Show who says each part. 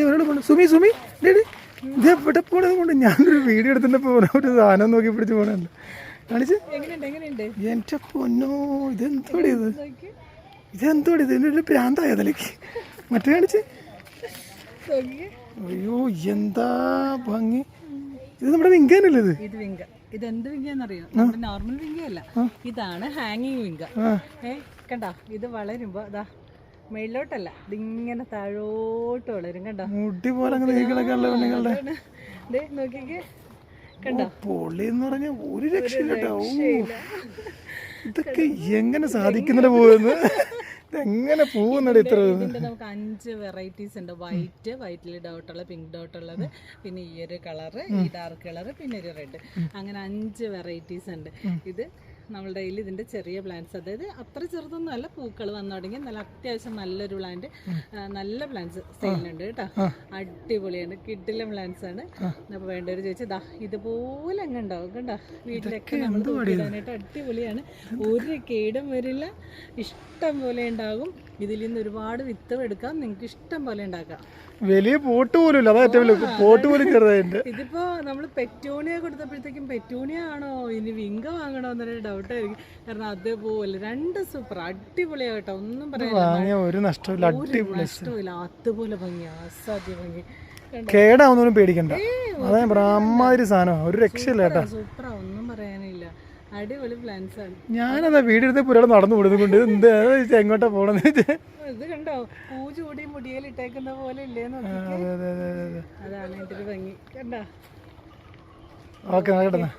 Speaker 1: ഒരാൾ പോണു. സുമി സുമി ഡേഡി ഇത് എവിടെ പോണത് കൊണ്ട് ഞാനൊരു വീഡിയോ എടുത്തിട്ടപ്പോൾ ഒരു സാധനം നോക്കി പിടിച്ച് പോകണല്ലോ. കാണിച്ച് എൻ്റെ പൊന്നോ ഇതെന്തോടി ഇതിനൊരു പ്രാന്തായ അതിലേക്ക് മറ്റേ കാണിച്ച്. അയ്യോ എന്താ ഭംഗി. ഇത് നമ്മുടെ വിങ്കനല്ലേ ഇത്
Speaker 2: ഇത് എന്ത് വിങ്കയെന്നറിയോ? നമ്മുടെ നോർമൽ വിങ്കയല്ല, ഇതാണ് ഹാങ്ങിങ് വിങ്ക. കണ്ടോ ഇത് വളരുമ്പോ ഇതാ മേളിലോട്ടല്ല, ഇതിങ്ങനെ താഴോട്ട് വളരും. കണ്ടോ
Speaker 1: മുടി പോലെ
Speaker 2: നോക്കിക്കേ, കണ്ടോ
Speaker 1: പൊളി എന്ന് പറഞ്ഞാൽ ഒരു രക്ഷയില്ല. ഇതൊക്കെ എങ്ങനെ സാധിക്കുന്നില്ല പോകുന്നു, എങ്ങനെ പോകുന്നത് ഇത്ര?
Speaker 2: ഇതിന്റെ നമുക്ക് 5 വെറൈറ്റീസ് ഉണ്ട്. വൈറ്റിൽ ഡോട്ടുള്ള, പിങ്ക് ഡോട്ടുള്ളത്, പിന്നെ ഈ ഒരു കളറ്, ഈ ഡാർക്ക് കളറ്, പിന്നെ ഒരു റെഡ്, അങ്ങനെ 5 വെറൈറ്റീസ് ഉണ്ട്. ഇത് നമ്മളുടെ കയ്യിൽ ഇതിന്റെ ചെറിയ പ്ലാന്റ്സ്, അതായത് അത്ര ചെറുതൊന്നും അല്ല, പൂക്കൾ വന്നു തുടങ്ങി നല്ല അത്യാവശ്യം നല്ലൊരു പ്ലാന്റ്, നല്ല പ്ലാന്റ്സ് സെയിലുണ്ട് കേട്ടോ. അടിപൊളിയാണ്, കിഡിലെ പ്ലാന്റ്സ് ആണ്. അപ്പോൾ വേണ്ടവർ ചോദിച്ചാൽ ദാ ഇതുപോലെ അങ്ങ് ഉണ്ടാവും കണ്ടോ, വീട്ടിലൊക്കെ നമ്മൾ തൂക്കിടാനായിട്ട് അടിപൊളിയാണ്. ഒരു കേടും വരില്ല, ഇഷ്ടം പോലെ ഉണ്ടാകും. ഇതിൽ നിന്ന് ഒരുപാട് വിത്തും എടുക്കാം, നിങ്ങൾക്ക് ഇഷ്ടം പോലെ ഉണ്ടാക്കാം.
Speaker 1: വലിയ പോട്ട് പോലും ഇല്ല, അതാ ഏറ്റവും വലിയ പോട്ട് പോലും ചെറുതായിട്ട്.
Speaker 2: ഇതിപ്പോ നമ്മൾ പെറ്റൂണിയ കൊടുത്തപ്പോഴത്തേക്കും പെറ്റൂണിയ ആണോ ഇനി വിങ്ക വാങ്ങണോ എന്നൊരു ഡൗട്ട് ആയിരിക്കും. കാരണം അതേപോലെ 2 സൂപ്പർ അടിപൊളിയാട്ടോ, ഒന്നും പറയാനില്ല,
Speaker 1: ഒരു നഷ്ടമില്ല,
Speaker 2: നഷ്ടമില്ല, അതുപോലെ ഭംഗി, അസാധ്യ ഭംഗി.
Speaker 1: കേടാവുന്നൊന്നും പേടിക്കണ്ട, അതാ അമ്മാതിരി സാധനം, ഒരു രക്ഷയില്ല കേട്ടോ,
Speaker 2: സൂപ്പറാ, ഒന്നും പറയാനില്ല, അടിപൊളി പ്ലാന്റ്സ് ആണ്.
Speaker 1: ഞാനതാ വീടെടുത്ത് പുരടെ നടന്നു വിടുന്നുണ്ട്, എന്താ എങ്ങോട്ടാ പോണെന്ന് വെച്ചാൽ.
Speaker 2: ഇത് കണ്ടോ, പൂ ചൂടി മുടിയിലിട്ടേക്കുന്ന പോലെ ഇല്ലേന്ന്. അതാണ് എന്റെ ഒരു ഭംഗി കണ്ടോ.
Speaker 1: ഓക്കെ നോക്കട്ടെ.